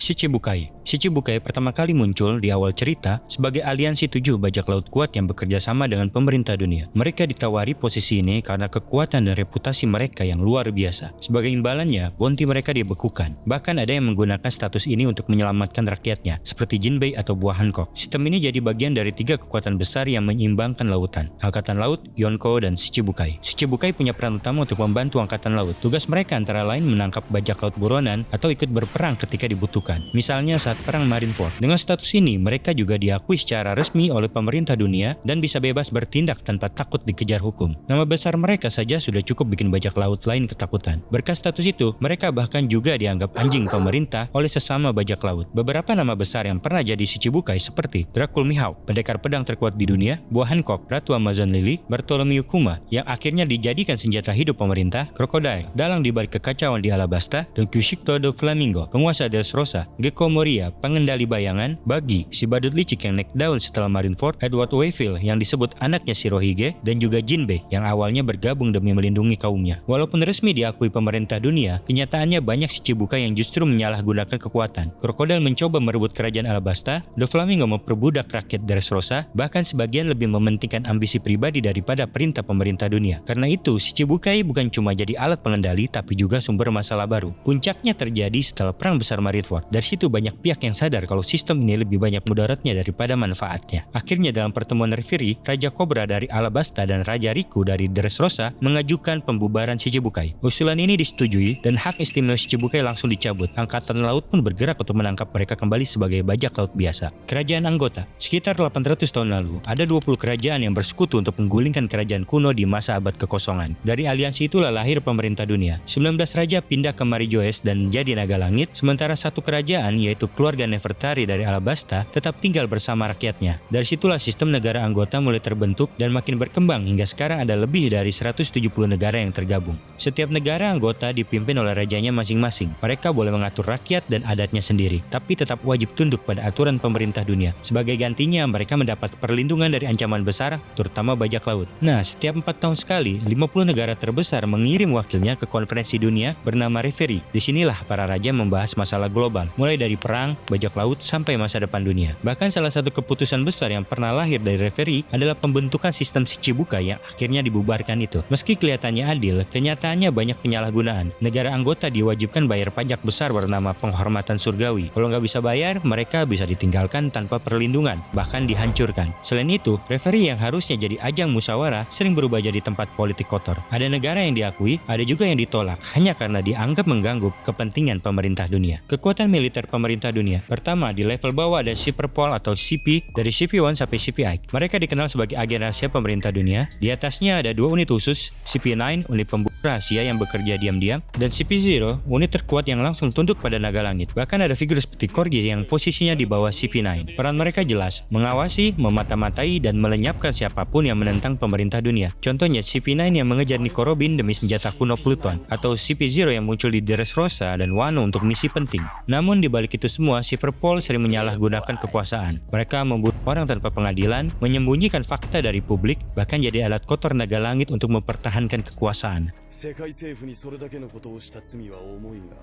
Shichibukai. Shichibukai pertama kali muncul di awal cerita sebagai aliansi 7 bajak laut kuat yang bekerja sama dengan pemerintah dunia. Mereka ditawari posisi ini karena kekuatan dan reputasi mereka yang luar biasa. Sebagai imbalannya, bounty mereka dibekukan. Bahkan ada yang menggunakan status ini untuk menyelamatkan rakyatnya, seperti Jinbei atau buah Hancock. Sistem ini jadi bagian dari 3 kekuatan besar yang menyeimbangkan lautan: Angkatan Laut, Yonko, dan Shichibukai. Shichibukai punya peran utama untuk membantu Angkatan Laut. Tugas mereka antara lain menangkap bajak laut buronan atau ikut berperang ketika dibutuhkan. Misalnya saat perang Marineford. Dengan status ini, mereka juga diakui secara resmi oleh pemerintah dunia dan bisa bebas bertindak tanpa takut dikejar hukum. Nama besar mereka saja sudah cukup bikin bajak laut lain ketakutan. Berkat status itu, mereka bahkan juga dianggap anjing pemerintah oleh sesama bajak laut. Beberapa nama besar yang pernah jadi Shichibukai seperti Dracul Mihawk, pendekar pedang terkuat di dunia, buah Hancock, Ratu Amazon Lily, Bartholomew Kuma yang akhirnya dijadikan senjata hidup pemerintah, Crocodile, dalang di balik kekacauan di Alabasta, dan Kyushito do Flamingo, penguasa Dressrosa, Gecko Moria, pengendali bayangan, Buggy, si badut licik yang naik daun setelah Marineford, Edward Wayfield yang disebut anaknya Shirohige, dan juga Jinbei yang awalnya bergabung demi melindungi kaumnya. Walaupun resmi diakui pemerintah dunia, kenyataannya banyak Shichibukai yang justru menyalahgunakan kekuatan. Crocodile mencoba merebut kerajaan Alabasta, do Flamingo memperbudak rakyat Dressrosa, bahkan sebagian lebih mementingkan ambisi pribadi daripada perintah pemerintah dunia. Karena itu, Shichibukai bukan cuma jadi alat pengendali, tapi juga sumber masalah baru. Puncaknya terjadi setelah Perang Besar Marineford. Dari situ banyak pihak yang sadar kalau sistem ini lebih banyak mudaratnya daripada manfaatnya. Akhirnya dalam pertemuan Reverie, Raja Cobra dari Alabasta dan Raja Riku dari Dressrosa mengajukan pembubaran Shichibukai. Usulan ini disetujui dan hak istimewa Shichibukai langsung dicabut. Angkatan Laut pun bergerak untuk menangkap mereka kembali sebagai bajak laut biasa. Kerajaan anggota. Sekitar 800 tahun lalu, ada 20 kerajaan yang bersekutu untuk menggulingkan kerajaan kuno di masa abad kekosongan. Dari aliansi itulah lahir pemerintah dunia. 19 raja pindah ke Marejoes dan menjadi naga langit, sementara satu kerajaan yaitu keluarga Nefertari dari Alabasta tetap tinggal bersama rakyatnya. Dari situlah sistem negara anggota mulai terbentuk dan makin berkembang hingga sekarang ada lebih dari 170 negara yang tergabung. Setiap negara anggota dipimpin oleh rajanya masing-masing. Mereka boleh mengatur rakyat dan adatnya sendiri, tapi tetap wajib tunduk pada aturan pemerintah dunia. Sebagai gantinya, mereka mendapat perlindungan dari ancaman besar, terutama bajak laut. Nah, setiap 4 tahun sekali, 50 negara terbesar mengirim wakilnya ke konferensi dunia bernama Reverie. Disinilah para raja membahas masalah global, mulai dari perang, bajak laut, sampai masa depan dunia. Bahkan salah satu keputusan besar yang pernah lahir dari Reverie adalah pembentukan sistem Shichibukai yang akhirnya dibubarkan itu. Meski kelihatannya adil, kenyataannya banyak penyalahgunaan. Negara anggota diwajibkan bayar pajak besar bernama penghormatan surgawi. Kalau nggak bisa bayar, mereka bisa ditinggalkan tanpa perlindungan, bahkan dihancurkan. Selain itu, Reverie yang harusnya jadi ajang musyawarah sering berubah jadi tempat politik kotor. Ada negara yang diakui, ada juga yang ditolak, hanya karena dianggap mengganggu kepentingan pemerintah dunia. Kekuatan militer pemerintah dunia. Pertama, di level bawah ada Cyberpol atau CP, dari CP1 sampai CPI. Mereka dikenal sebagai agen rahasia pemerintah dunia. Di atasnya ada 2 unit khusus, CP9, unit pemburu rahasia yang bekerja diam-diam, dan CP0, unit terkuat yang langsung tunduk pada naga langit. Bahkan ada figur seperti Corgi yang posisinya di bawah CP9. Peran mereka jelas, mengawasi, memata-matai, dan melenyapkan siapapun yang menentang pemerintah dunia. Contohnya CP9 yang mengejar Nico Robin demi senjata kuno Pluton, atau CP0 yang muncul di Dressrosa dan Wano untuk misi penting. Namun di balik itu semua, Cyberpol sering menyalahgunakan kekuasaan. Mereka membunuh orang tanpa pengadilan, menyembunyikan fakta dari publik, bahkan jadi alat kotor naga langit untuk mempertahankan kekuasaan. 世界政府にそれだけのことをした罪は重いが、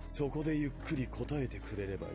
そこでゆっくり答えてくれればいい。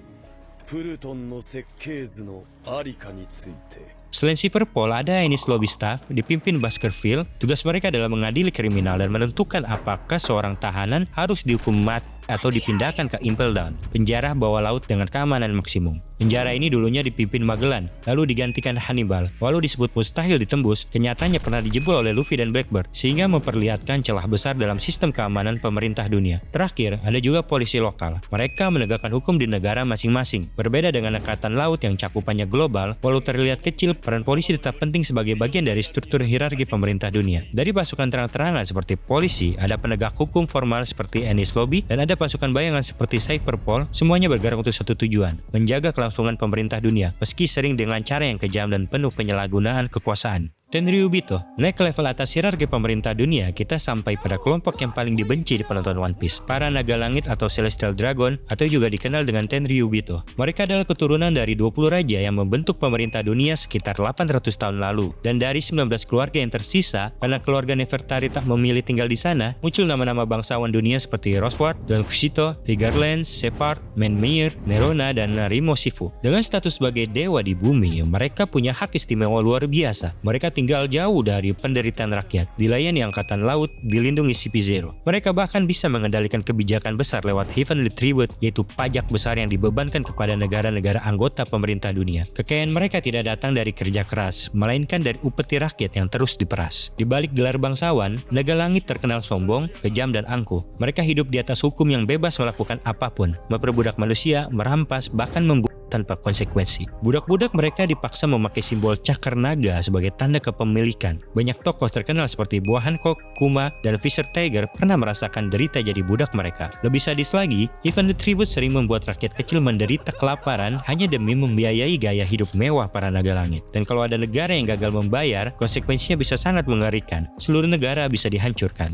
プルトンの設計図のありかについて。 Selain Cyberpol, ada Ennis Lobby Staff, dipimpin Baskerville. Tugas mereka adalah mengadili kriminal dan menentukan apakah seorang tahanan harus dihukum mati atau dipindahkan ke Impel Down, penjara bawah laut dengan keamanan maksimum. Penjara ini dulunya dipimpin Magellan, lalu digantikan Hannibal. Walau disebut mustahil ditembus, kenyataannya pernah dijebol oleh Luffy dan Blackbird, sehingga memperlihatkan celah besar dalam sistem keamanan pemerintah dunia. Terakhir, ada juga polisi lokal. Mereka menegakkan hukum di negara masing-masing. Berbeda dengan angkatan laut yang cakupannya global, walau terlihat kecil, peran polisi tetap penting sebagai bagian dari struktur hierarki pemerintah dunia. Dari pasukan terang-terangan seperti polisi, ada penegak hukum formal seperti Ennis Lobby, dan ada pasukan bayangan seperti Cyberpol. Semuanya bergerak untuk satu tujuan, menjaga kelangsungan pemerintah dunia, meski sering dengan cara yang kejam dan penuh penyalahgunaan kekuasaan. Tenryubito, naik ke level atas hierarki pemerintah dunia, kita sampai pada kelompok yang paling dibenci di penonton One Piece, para naga langit atau Celestial Dragon, atau juga dikenal dengan Tenryubito. Mereka adalah keturunan dari 20 raja yang membentuk pemerintah dunia sekitar 800 tahun lalu, dan dari 19 keluarga yang tersisa, karena keluarga Nefertari tak memilih tinggal di sana, muncul nama-nama bangsawan dunia seperti Roswart, Don Kushito, Vigarland, Separd, Menmir, Nerona, dan Narimo Shifu. Dengan status sebagai dewa di bumi, mereka punya hak istimewa luar biasa. Mereka tinggal jauh dari penderitaan rakyat, dilayani angkatan laut, dilindungi CP0. Mereka bahkan bisa mengendalikan kebijakan besar lewat Heavenly Tribute, yaitu pajak besar yang dibebankan kepada negara-negara anggota pemerintah dunia. Kekayaan mereka tidak datang dari kerja keras, melainkan dari upeti rakyat yang terus diperas. Di balik gelar bangsawan, naga langit terkenal sombong, kejam, dan angkuh. Mereka hidup di atas hukum yang bebas melakukan apapun, memperbudak manusia, merampas, bahkan membunuh tanpa konsekuensi. Budak-budak mereka dipaksa memakai simbol cakar naga sebagai tanda kepemilikan. Banyak tokoh terkenal seperti Boa Hancock, Kuma, dan Fisher Tiger pernah merasakan derita jadi budak mereka. Lebih sadis lagi, Heavenly Tribute sering membuat rakyat kecil menderita kelaparan hanya demi membiayai gaya hidup mewah para naga langit. Dan kalau ada negara yang gagal membayar, konsekuensinya bisa sangat mengerikan. Seluruh negara bisa dihancurkan.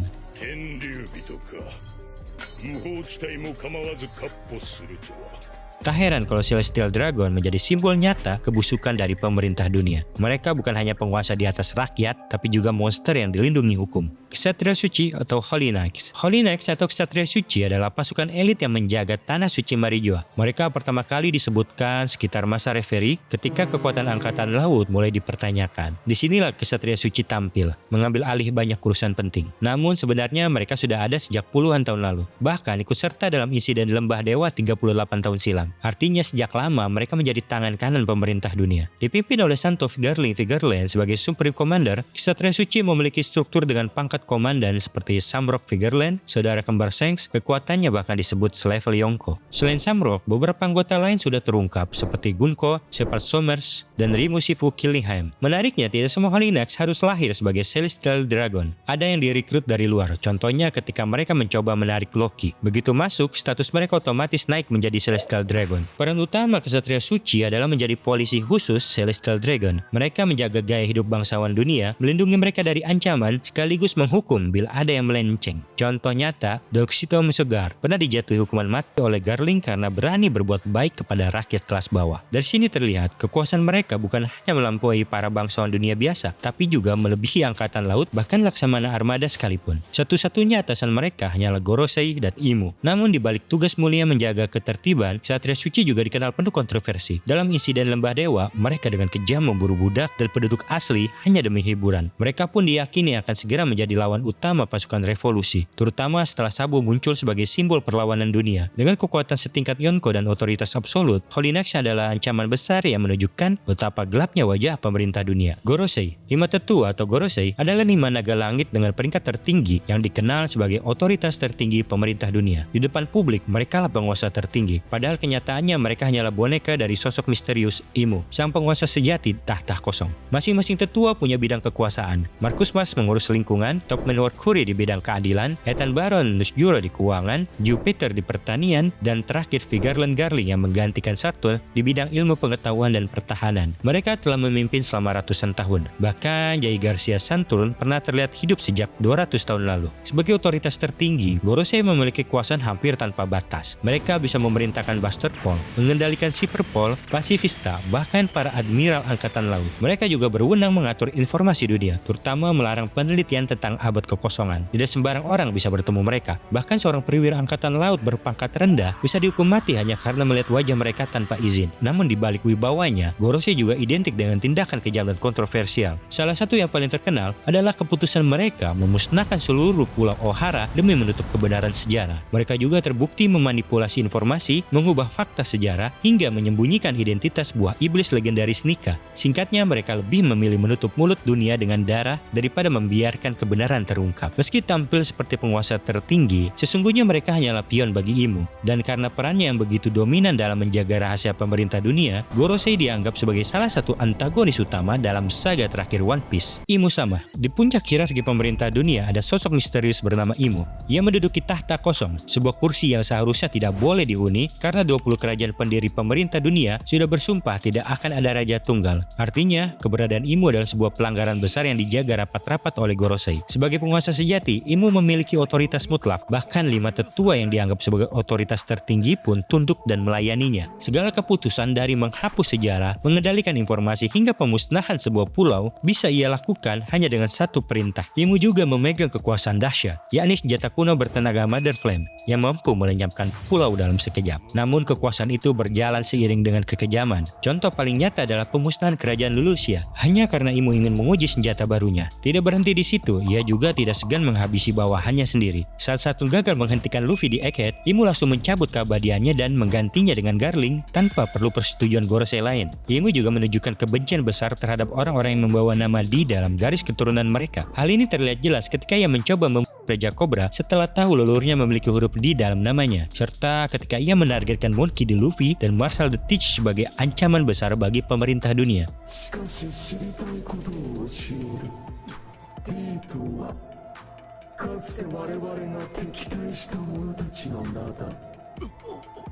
Tak heran kalau Celestial Dragon menjadi simbol nyata kebusukan dari pemerintah dunia. Mereka bukan hanya penguasa di atas rakyat, tapi juga monster yang dilindungi hukum. Ksatria Suci atau Holy Knights. Holy Knights atau Ksatria Suci adalah pasukan elit yang menjaga tanah suci Marijoa. Mereka pertama kali disebutkan sekitar masa Reverie ketika kekuatan angkatan laut mulai dipertanyakan. Disinilah Ksatria Suci tampil, mengambil alih banyak urusan penting. Namun sebenarnya mereka sudah ada sejak puluhan tahun lalu. Bahkan ikut serta dalam insiden Lembah Dewa 38 tahun silam. Artinya sejak lama mereka menjadi tangan kanan pemerintah dunia. Dipimpin oleh Santo Vigarland sebagai Supreme Commander, Ksatria Suci memiliki struktur dengan pangkat komandan seperti Samrock Vigarland, saudara kembar Shanks, kekuatannya bahkan disebut selevel Yonko. Selain Samrock, beberapa anggota lain sudah terungkap seperti Gunko, Shepard Sommers, dan Rimo Shifu Killingham. Menariknya, tidak semua Holy Knights harus lahir sebagai Celestial Dragon. Ada yang direkrut dari luar, contohnya ketika mereka mencoba menarik Loki. Begitu masuk, status mereka otomatis naik menjadi Celestial Dragon. Peran utama Ksatria Suci adalah menjadi polisi khusus Celestial Dragon. Mereka menjaga gaya hidup bangsawan dunia, melindungi mereka dari ancaman, sekaligus menghukum bila ada yang melenceng. Contoh nyata, Don Kushito Musogar pernah dijatuhi hukuman mati oleh Garling karena berani berbuat baik kepada rakyat kelas bawah. Dari sini terlihat, kekuasaan mereka bukan hanya melampaui para bangsawan dunia biasa, tapi juga melebihi angkatan laut, bahkan Laksamana Armada sekalipun. Satu-satunya atasan mereka hanyalah Gorosei dan Imu. Namun di balik tugas mulia menjaga ketertiban, Ksatria Suci juga dikenal penuh kontroversi. Dalam insiden Lembah Dewa, mereka dengan kejam memburu budak dan penduduk asli hanya demi hiburan. Mereka pun diyakini akan segera menjadi lawan utama pasukan revolusi, terutama setelah Sabo muncul sebagai simbol perlawanan dunia. Dengan kekuatan setingkat Yonko dan otoritas absolut, Holy Knights adalah ancaman besar yang menunjukkan betapa gelapnya wajah pemerintah dunia. Gorosei, lima tetua atau Gorosei adalah 5 naga langit dengan peringkat tertinggi yang dikenal sebagai otoritas tertinggi pemerintah dunia. Di depan publik, mereka lah penguasa tertinggi. Padahal kenyataannya mereka hanyalah boneka dari sosok misterius Imu, sang penguasa sejati tahta kosong. Masing-masing tetua punya bidang kekuasaan. Marcus Mas mengurus lingkungan, Topman Workuri di bidang keadilan, Ethan Baron Nusjuro di keuangan, Jupiter di pertanian, dan terakhir Vigarland Garling yang menggantikan Saturn di bidang ilmu pengetahuan dan pertahanan. Mereka telah memimpin selama ratusan tahun. Bahkan Jai Garcia Saturn pernah terlihat hidup sejak 200 tahun lalu. Sebagai otoritas tertinggi, Gorosei memiliki kekuasaan hampir tanpa batas. Mereka bisa memerintahkan Buster Call, mengendalikan Cyberpol, Pacifista, bahkan para admiral angkatan laut. Mereka juga berwenang mengatur informasi dunia, terutama melarang penelitian tentang abad kekosongan. Tidak sembarang orang bisa bertemu mereka. Bahkan seorang perwira angkatan laut berpangkat rendah bisa dihukum mati hanya karena melihat wajah mereka tanpa izin. Namun di balik wibawanya, Gorosei juga identik dengan tindakan kejam dan kontroversial. Salah satu yang paling terkenal adalah keputusan mereka memusnahkan seluruh pulau Ohara demi menutup kebenaran sejarah. Mereka juga terbukti memanipulasi informasi, mengubah fakta sejarah, hingga menyembunyikan identitas buah iblis legendaris Nika. Singkatnya, mereka lebih memilih menutup mulut dunia dengan darah daripada membiarkan kebenaran terungkap. Meski tampil seperti penguasa tertinggi, sesungguhnya mereka hanyalah pion bagi Imu. Dan karena perannya yang begitu dominan dalam menjaga rahasia pemerintah dunia, Gorosei dianggap sebagai salah satu antagonis utama dalam saga terakhir One Piece. Imu sama. Di puncak hierarki pemerintah dunia ada sosok misterius bernama Imu. Ia menduduki tahta kosong, sebuah kursi yang seharusnya tidak boleh dihuni karena 20 kerajaan pendiri pemerintah dunia sudah bersumpah tidak akan ada raja tunggal. Artinya, keberadaan Imu adalah sebuah pelanggaran besar yang dijaga rapat-rapat oleh Gorosei. Sebagai penguasa sejati, Imu memiliki otoritas mutlak, bahkan 5 tetua yang dianggap sebagai otoritas tertinggi pun tunduk dan melayaninya. Segala keputusan dari menghapus sejarah, mengendalikan informasi hingga pemusnahan sebuah pulau bisa ia lakukan hanya dengan satu perintah. Imu juga memegang kekuasaan dahsyat, yakni senjata kuno bertenaga Mother Flame yang mampu melenyapkan pulau dalam sekejap. Namun kekuasaan itu berjalan seiring dengan kekejaman. Contoh paling nyata adalah pemusnahan kerajaan Lulusia hanya karena Imu ingin menguji senjata barunya. Tidak berhenti di situ, ia juga tidak segan menghabisi bawahannya sendiri. Saat satu gagal menghentikan Luffy di Egghead, Imu langsung mencabut keabadiannya dan menggantinya dengan Garling tanpa perlu persetujuan Gorosei lain. Imu juga menunjukkan kebencian besar terhadap orang-orang yang membawa nama di dalam garis keturunan mereka. Hal ini terlihat jelas ketika ia mencoba membunuh Raja Cobra setelah tahu leluhurnya memiliki huruf D dalam namanya, serta ketika ia menargetkan Monkey D. Luffy dan Marshal the Teach sebagai ancaman besar bagi pemerintah dunia.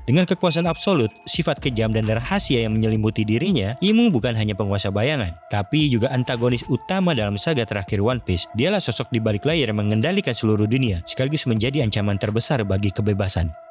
Dengan kekuasaan absolut, sifat kejam dan rahasia yang menyelimuti dirinya, Imu bukan hanya penguasa bayangan, tapi juga antagonis utama dalam saga terakhir One Piece. Dialah sosok di balik layar yang mengendalikan seluruh dunia, sekaligus menjadi ancaman terbesar bagi kebebasan.